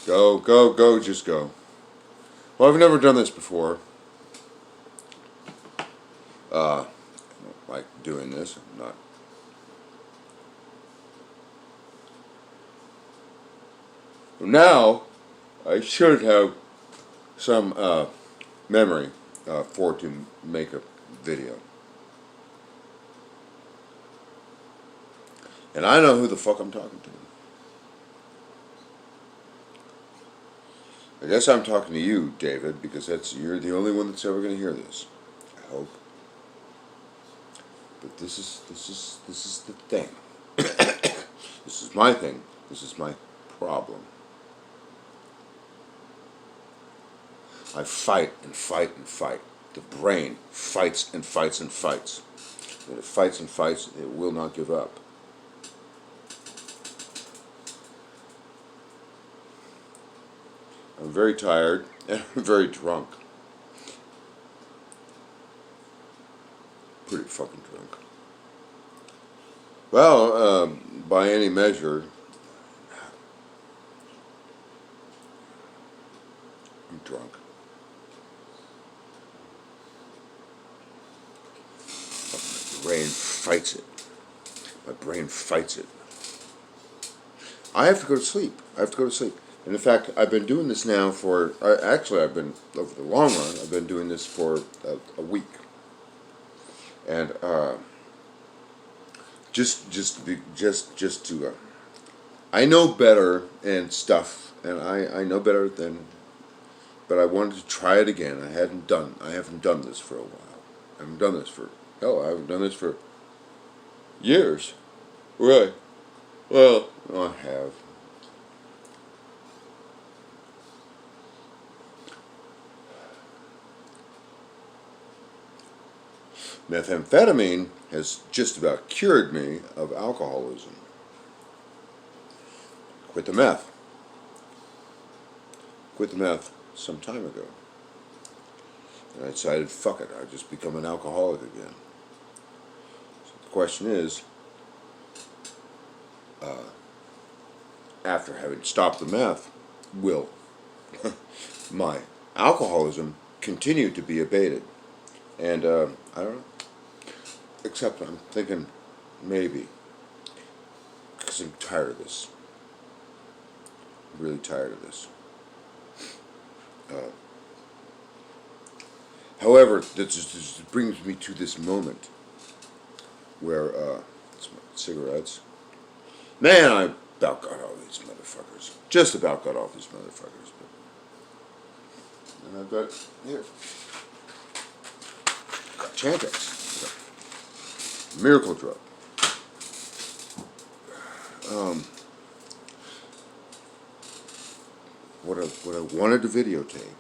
Go, go, go, just go. Well, I've never done this before. I don't like doing this. I'm not. Now, I should have some memory for to make a video. And I know who the fuck I'm talking to. I guess I'm talking to you, David, because you're the only one that's ever going to hear this. I hope. But this is the thing. This is my thing. This is my problem. I fight and fight and fight. The brain fights and fights and fights. When it fights and fights, it will not give up. I'm very tired and I'm very drunk. Pretty fucking drunk. Well, by any measure, I'm drunk. My brain fights it. My brain fights it. I have to go to sleep. I have to go to sleep. And in fact, I've been doing this now for, actually I've been, over the long run, I've been doing this for a week. And just to, I know better and stuff, and I know better than, but I wanted to try it again. I haven't done this for a while. I haven't done this for, hell, I haven't done this for years. Really? Well, I have. Methamphetamine has just about cured me of alcoholism. Quit the meth. Quit the meth some time ago. And I decided, fuck it, I'll just become an alcoholic again. So the question is, after having stopped the meth, will my alcoholism continue to be abated? And I don't know. Except I'm thinking maybe, because I'm tired of this. I'm really tired of this. However, that just brings me to this moment where cigarettes. Man, I about got all these motherfuckers. Just about got off these motherfuckers. And I've got here. Got Chantix. Miracle drug. What I wanted to videotape.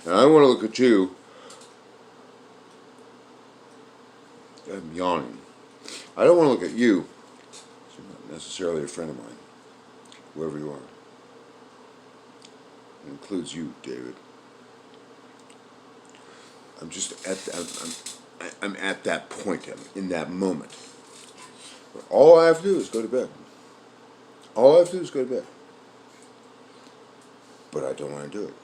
And I want to look at you. I'm yawning. I don't want to look at you. You're not necessarily a friend of mine. Whoever you are. It includes you, David. I'm just at I'm at that point. I'm in that moment. Where all I have to do is go to bed. All I have to do is go to bed. But I don't want to do it.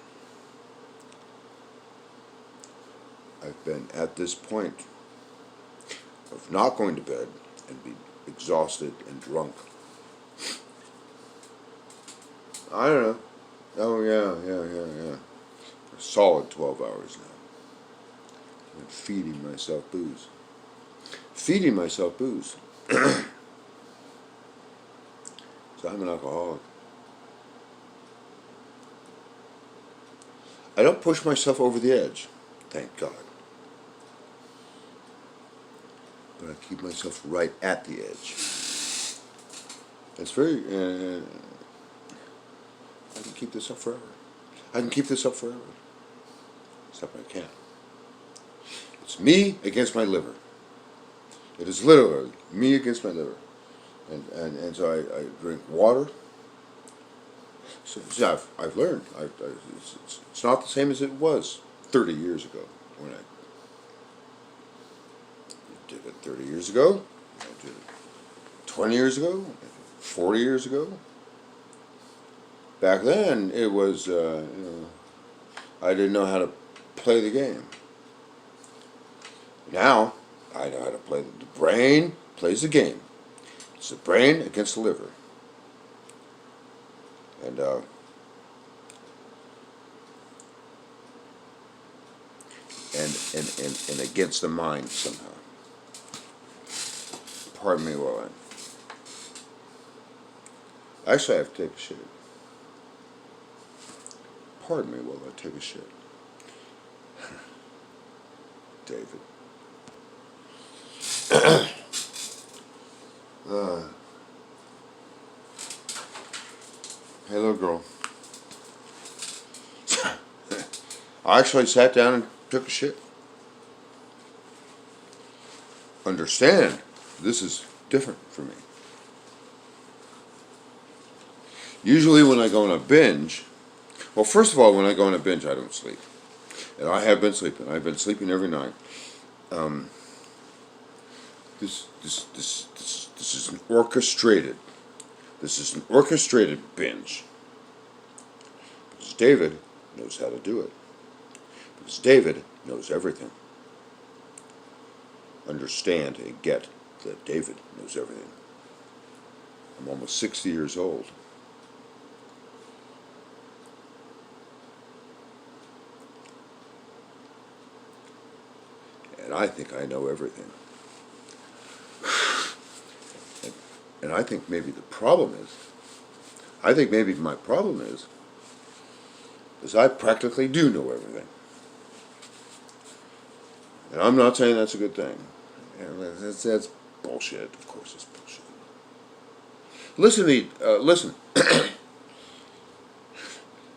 I've been at this point of not going to bed and be exhausted and drunk. I don't know. Oh, yeah. For a solid 12 hours now. I'm feeding myself booze. Feeding myself booze. So I'm an alcoholic. I don't push myself over the edge, thank God. But I keep myself right at the edge. It's very, I can keep this up forever. I can keep this up forever. Except I can't. It's me against my liver. It is literally me against my liver. And so I drink water. So I've learned. It's not the same as it was 30 years ago when I did it 30 years ago. I did it 20 years ago. 40 years ago. Back then, it was, I didn't know how to play the game. Now, I know how to play. The brain plays the game. It's the brain against the liver. And, and against the mind somehow. Pardon me while actually, I have to take a shit. Pardon me while I take a shit. David. Hey, little girl. I actually sat down and took a shit. Understand, this is different for me. Usually when I go on a binge, well, first of all, when I go on a binge, I don't sleep. And I have been sleeping. I've been sleeping every night. This is an orchestrated. This is an orchestrated binge. Because David knows how to do it. Because David knows everything. Understand and get that David knows everything. I'm almost 60 years old. And I think I know everything. And I think maybe the problem is, my problem is I practically do know everything. And I'm not saying that's a good thing. That's bullshit. Of course it's bullshit. Listen to me, listen.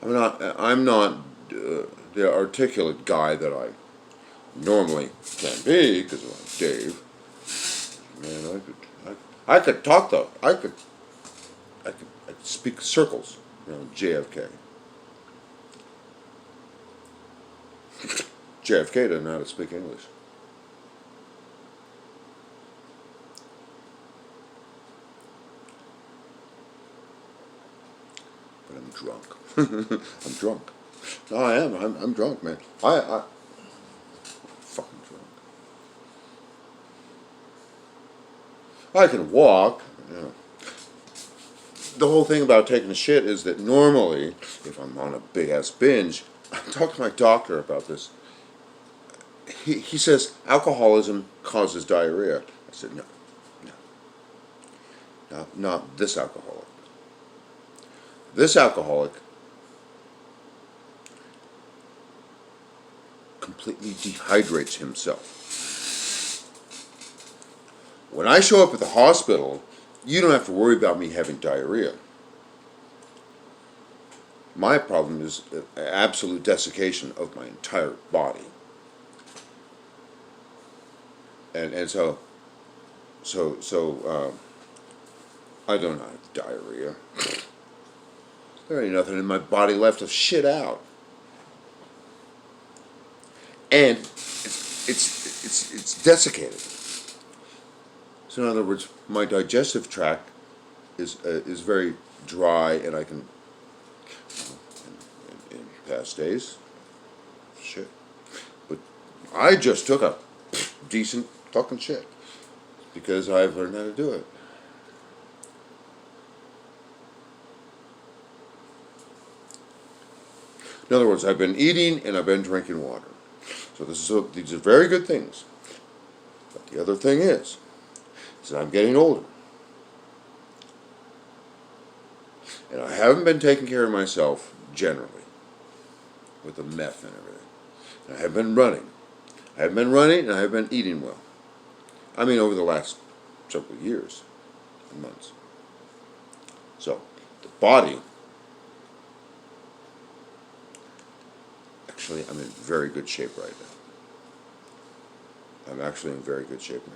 I'm not the articulate guy that I normally can be, because I'm Dave. Man, I could talk though. I could speak circles. JFK. JFK doesn't know how to speak English. But I'm drunk. I'm drunk. No, I am. I'm drunk, man. I fucking drunk. I can walk. The whole thing about taking a shit is that normally, if I'm on a big ass binge, I talked to my doctor about this. He says alcoholism causes diarrhea. I said no, not this alcoholic. This alcoholic completely dehydrates himself. When I show up at the hospital, you don't have to worry about me having diarrhea. My problem is absolute desiccation of my entire body. And so I don't have diarrhea. There ain't nothing in my body left to shit out. And it's desiccated. So in other words, my digestive tract is very dry, and I can, in past days, shit. But I just took a decent fucking shit because I've learned how to do it. In other words, I've been eating and I've been drinking water. So these are very good things. But the other thing is that I'm getting older. And I haven't been taking care of myself generally with the meth and everything. And I have been running. I have been running and I have been eating well. I mean, over the last several years and months. So, the body, actually, I'm in very good shape right now. I'm actually in very good shape right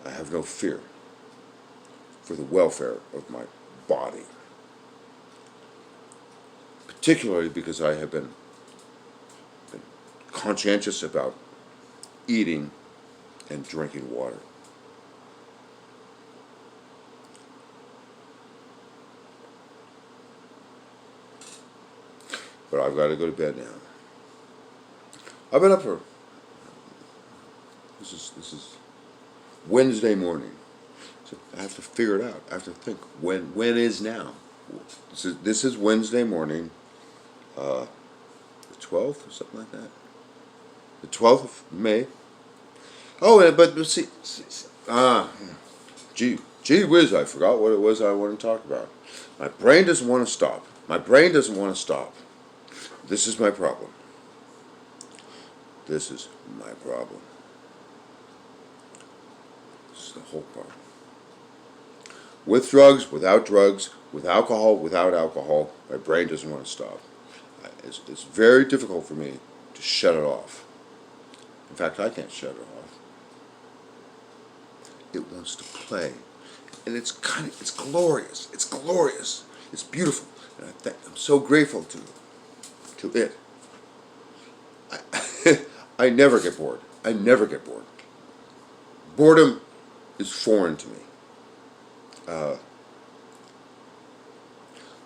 now. I have no fear for the welfare of my body. Particularly because I have been conscientious about eating and drinking water. but I've got to go to bed now. I've been up for this is Wednesday morning, so I have to figure it out. I have to think when is now. This is Wednesday morning, the 12th or something like that. The 12th of May. Oh, but see, gee whiz, I forgot what it was I wanted to talk about. My brain doesn't want to stop. My brain doesn't want to stop. This is my problem. This is my problem. This is the whole problem. With drugs, with alcohol, without alcohol, my brain doesn't want to stop. It's very difficult for me to shut it off. In fact, I can't shut it off. It wants to play. And it's glorious. It's glorious. It's beautiful. And I'm so grateful to it. I never get bored. I never get bored. Boredom is foreign to me.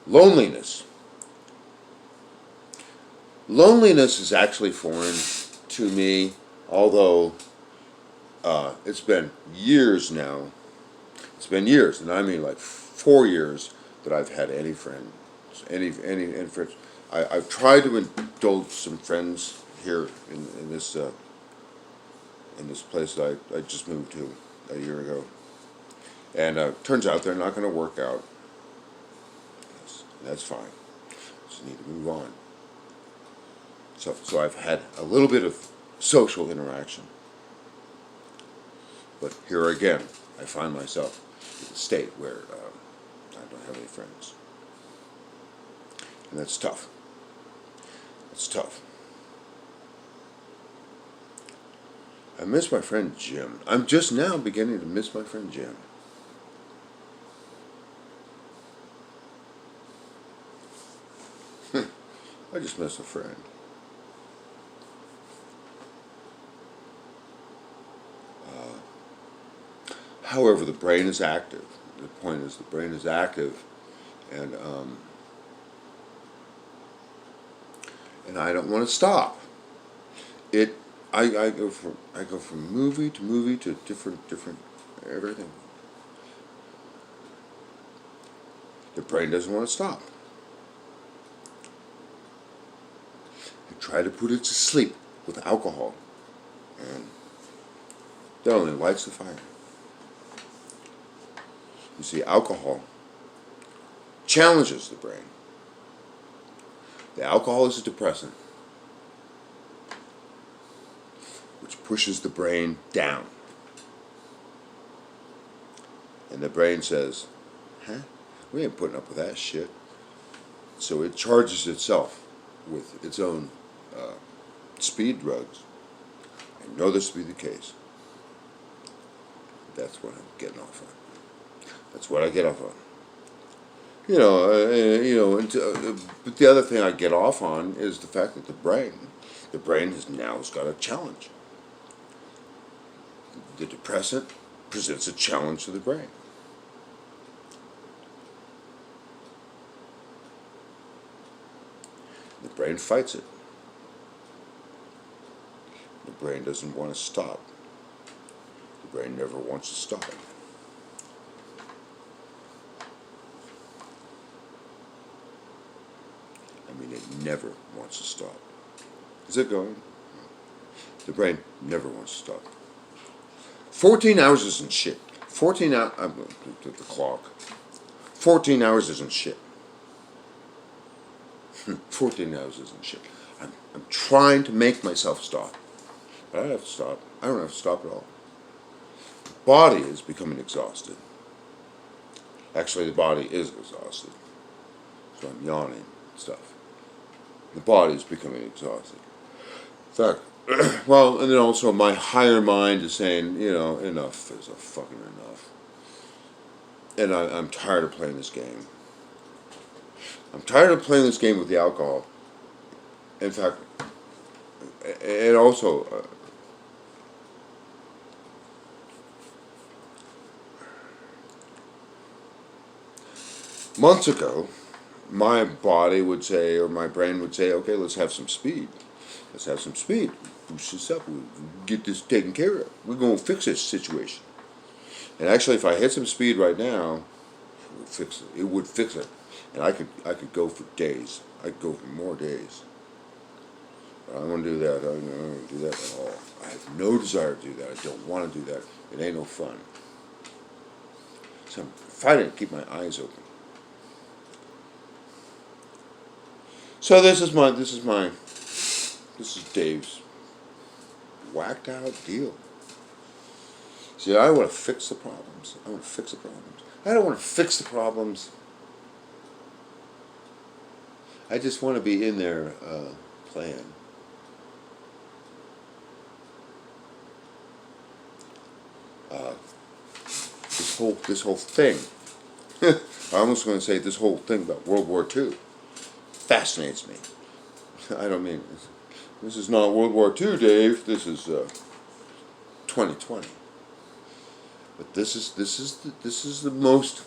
Loneliness. Loneliness is actually foreign to me, although it's been years now. It's been years, and I mean like 4 years that I've had any friends, any friends. I've tried to indulge some friends here in this place that I just moved to a year ago, and turns out they're not going to work out. That's fine. Just need to move on. So I've had a little bit of social interaction, but here again, I find myself in a state where I don't have any friends, and that's tough. It's tough. I miss my friend Jim. I'm just now beginning to miss my friend Jim. I just miss a friend. However, the brain is active. The point is, the brain is active, and I don't want to stop. I go from movie to movie to different everything. The brain doesn't want to stop. I try to put it to sleep with alcohol, and that only lights the fire. You see, alcohol challenges the brain. The alcohol is a depressant, which pushes the brain down. And the brain says, huh? We ain't putting up with that shit. So it charges itself with its own speed drugs. I know this to be the case. That's what I'm getting off on. That's what I get off on. But the other thing I get off on is the fact that the brain has now got a challenge. The depressant presents a challenge to the brain. The brain fights it. The brain doesn't want to stop. The brain never wants to stop. I mean, it never wants to stop. Is it going? The brain never wants to stop. 14 hours isn't shit. 14 hours, I'm going to the clock. 14 hours isn't shit. 14 hours isn't shit. I'm trying to make myself stop. But I don't have to stop. I don't have to stop at all. The body is becoming exhausted. Actually, the body is exhausted. So I'm yawning and stuff. The body is becoming exhausted. In fact, well, and then also my higher mind is saying, enough is a fucking enough. And I'm tired of playing this game. I'm tired of playing this game with the alcohol. In fact, and also, months ago, my body would say, or my brain would say, okay, let's have some speed. Let's have some speed. Boost this up. We'll get this taken care of. We're going to fix this situation. And actually, if I hit some speed right now, it would fix it. It would fix it. And I could go for days. I could go for more days. But I don't want to do that. I don't want to do that at all. I have no desire to do that. I don't want to do that. It ain't no fun. So I'm fighting to keep my eyes open. So this is Dave's whacked out deal. See, I want to fix the problems. I want to fix the problems. I don't want to fix the problems. I just want to be in there playing. This whole thing. I almost going to say this whole thing about World War II fascinates me. I don't mean this is not World War II, Dave. This is 2020. But this is the most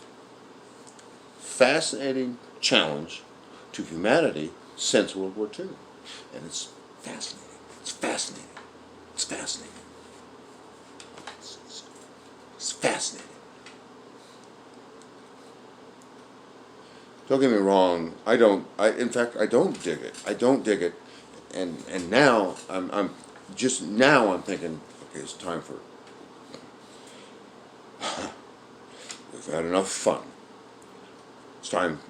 fascinating challenge to humanity since World War II, and it's fascinating. It's fascinating. It's fascinating. It's fascinating. Don't get me wrong. In fact, I don't dig it. I don't dig it. And now I'm thinking, okay, it's time for. We've had enough fun. It's time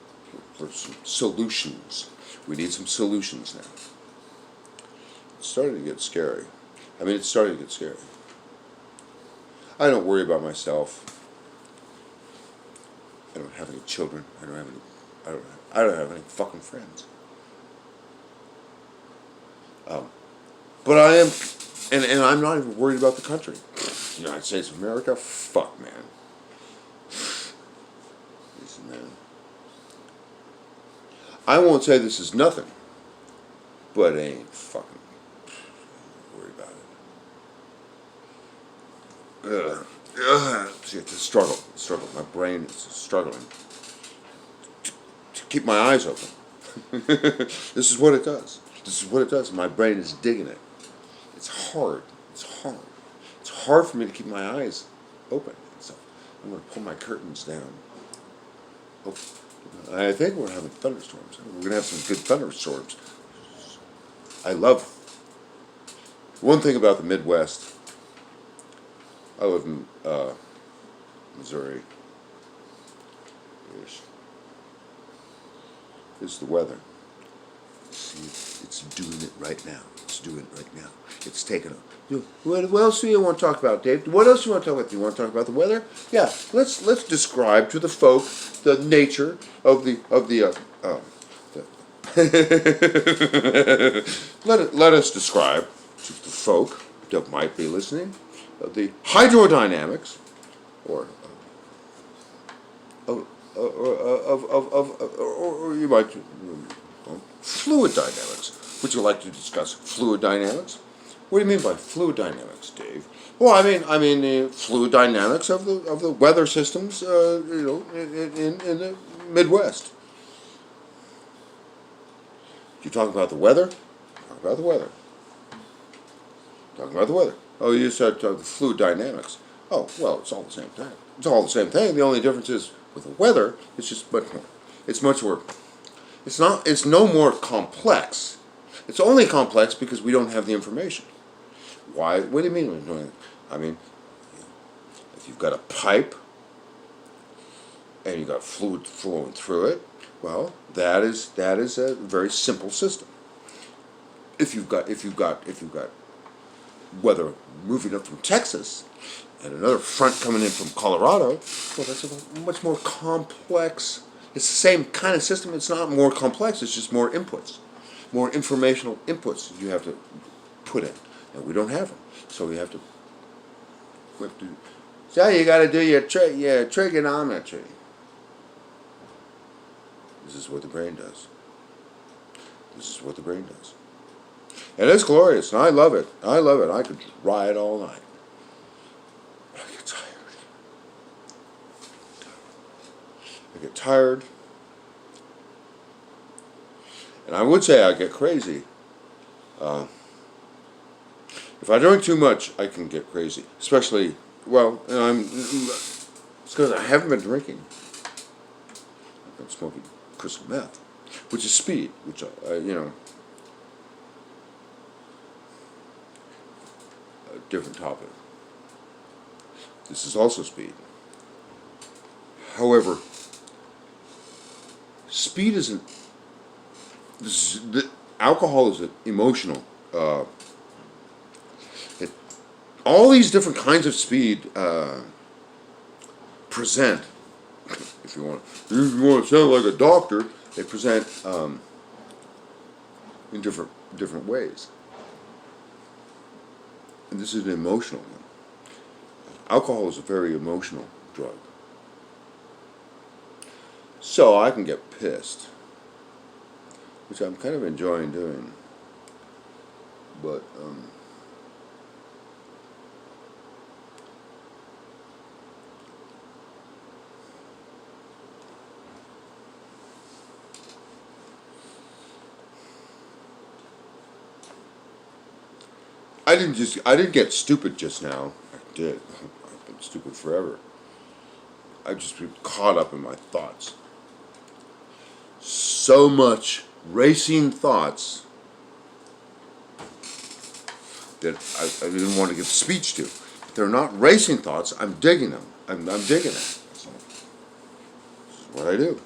for some solutions. We need some solutions now. It's starting to get scary. It's starting to get scary. I don't worry about myself. I don't have any children. I don't have any fucking friends. But I am, and I'm not even worried about the country. United States of America, fuck, man. Listen, man. I won't say this is nothing, but I ain't fucking worried about it. See, it's a struggle. My brain is struggling to keep my eyes open. This is what it does. My brain is digging it. It's hard. It's hard for me to keep my eyes open. So I'm going to pull my curtains down. Oh, I think we're having thunderstorms. We're going to have some good thunderstorms. I love one thing about the Midwest. I live in Missouri. Is the weather. See, it's doing it right now. It's taking a. What else do you want to talk about, Dave? What else do you want to talk about? Do you want to talk about the weather? Yeah, let's describe to the folk the nature of the let us describe to the folk that might be listening the hydrodynamics or you might fluid dynamics. Would you like to discuss fluid dynamics? What do you mean by fluid dynamics, Dave? Well, I mean the fluid dynamics of the weather systems, in the Midwest. You talk about the weather? Talk about the weather. Oh, you said the fluid dynamics. Oh, well, it's all the same thing. The only difference is with the weather, it's just much more. It's much more. It's no more complex. It's only complex because we don't have the information. Why? What do you mean? If you've got a pipe and you've got fluid flowing through it, well, that is a very simple system. If you've got weather moving up from Texas and another front coming in from Colorado, well, that's a much more complex. It's the same kind of system. It's not more complex. It's just more inputs, more informational inputs you have to put in, and we don't have them. So we have to. So you got to do your trigonometry. This is what the brain does. And it's glorious, and I love it. I could ride all night. But I get tired. And I would say I get crazy. Uh, if I drink too much, I can get crazy. Especially, well, it's because I haven't been drinking. I've been smoking crystal meth, which is speed, which, a different topic. This is also speed. However, speed isn't. Alcohol is an emotional. It, all these different kinds of speed present. If you want to sound like a doctor, they present in different ways. And this is an emotional one. Alcohol is a very emotional drug. So I can get pissed, which I'm kind of enjoying doing. But, I didn't get stupid just now. I did. I've been stupid forever. I've just been caught up in my thoughts. So much racing thoughts that I didn't want to give speech to. If they're not racing thoughts, I'm digging them. I'm digging it. So, this is what I do.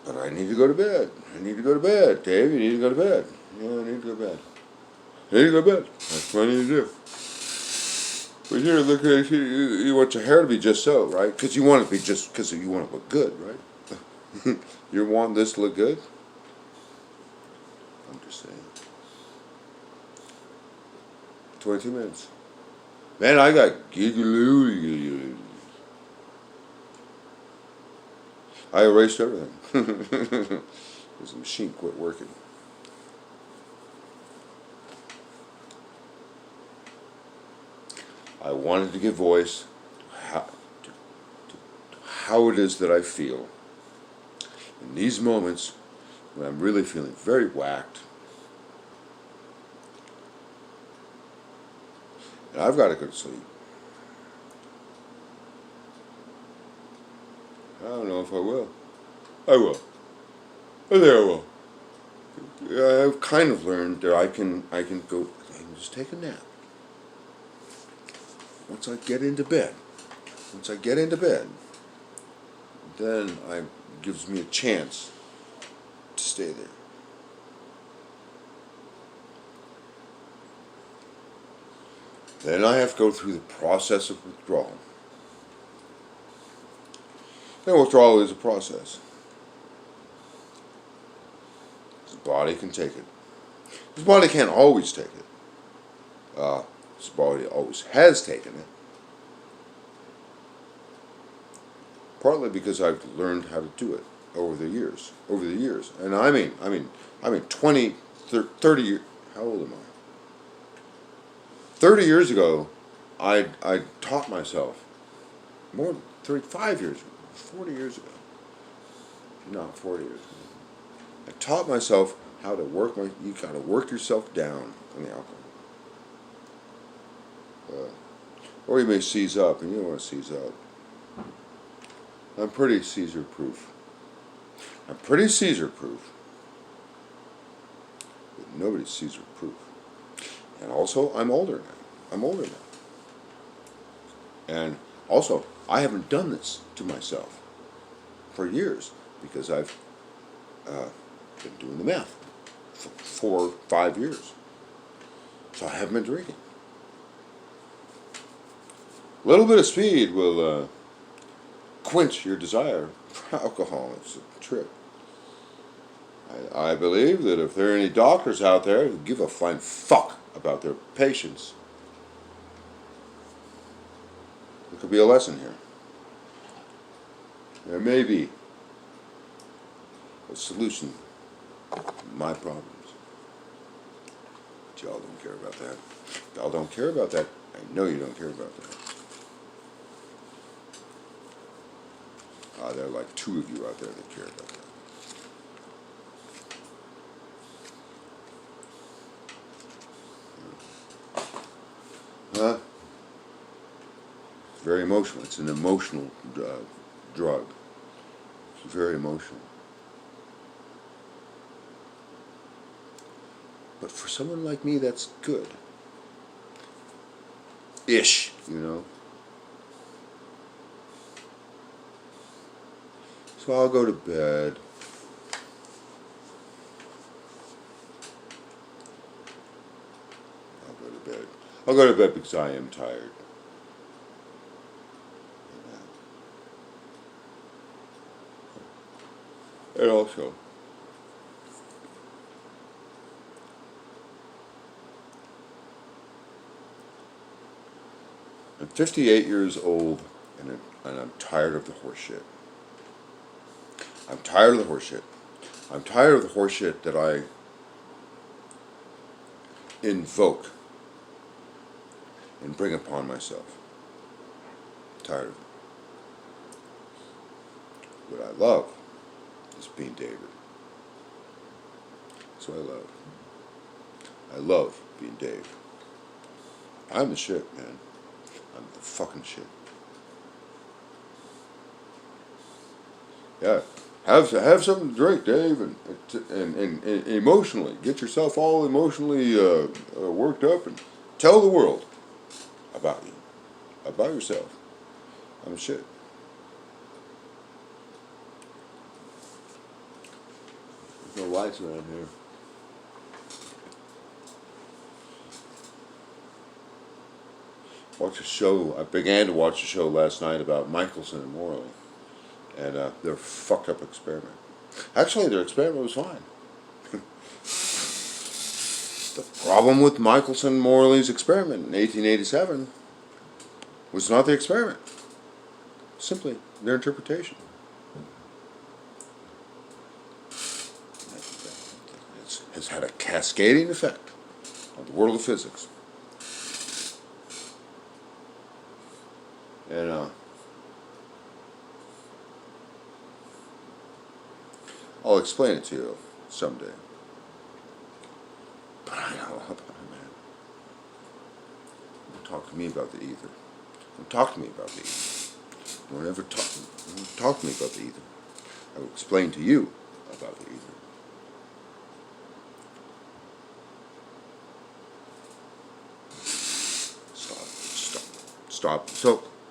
But I need to go to bed. I need to go to bed. Dave, you need to go to bed. Yeah, I need to go to bed. I need to go to bed. That's what I need to do. But here, look at you want your hair to be just so, right? Because you want it to be just because you want to look good, right? You want this to look good? I'm just saying. 22 minutes. Man, I got gigaloo. I erased everything. Because the machine quit working. I wanted to give voice to how it is that I feel in these moments when I'm really feeling very whacked. And I've got to go to sleep. I don't know if I will. I will. I think I will. I've kind of learned that I can just take a nap. Once I get into bed, then it gives me a chance to stay there. Then I have to go through the process of withdrawal. And withdrawal is a process. The body can take it. The body can't always take it. This body always has taken it. Partly because I've learned how to do it over the years. And I mean 20, 30 years, how old am I? 30 years ago, I taught myself, more than 35 years ago, 40 years ago, not 40 years ago, I taught myself how to you gotta work yourself down on the alcohol. Or you may seize up, and you don't want to seize up. I'm pretty seizure-proof. But nobody's seizure-proof. And also, I'm older now. And also, I haven't done this to myself for years because I've been doing the math for 4 or 5 years. So I haven't been drinking. A little bit of speed will quench your desire for alcohol. It's a trip. I believe that if there are any doctors out there who give a flying fuck about their patients, there could be a lesson here. There may be a solution to my problems. But y'all don't care about that. Y'all don't care about that. I know you don't care about that. There are like two of you out there that care about that. Huh? It's very emotional. It's an emotional drug. It's very emotional. But for someone like me, that's good. Ish, you know. So I'll go to bed. I'll go to bed because I am tired. And also, I'm 58 years old, and I'm tired of the horse shit. I'm tired of the horse shit. I'm tired of the horse shit that I invoke and bring upon myself. I'm tired of it. What I love is being David. That's what I love. I love being Dave. I'm the shit, man. I'm the fucking shit. Yeah. Have something to drink, Dave, and emotionally get yourself all emotionally worked up and tell the world about you, about yourself. I'm shit. There's no lights around here. Watch a show. I began to watch a show last night about Michelson and Morley, and their fucked up experiment. Actually, their experiment was fine. The problem with Michelson and Morley's experiment in 1887 was not the experiment, simply their interpretation. Has had a cascading effect on the world of physics. And I'll explain it to you someday. But I know about it, man. Don't talk to me about the ether. Don't talk to me about the ether. Don't ever talk to me about the ether. I will explain to you about the ether.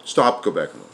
Stop. Go back and look.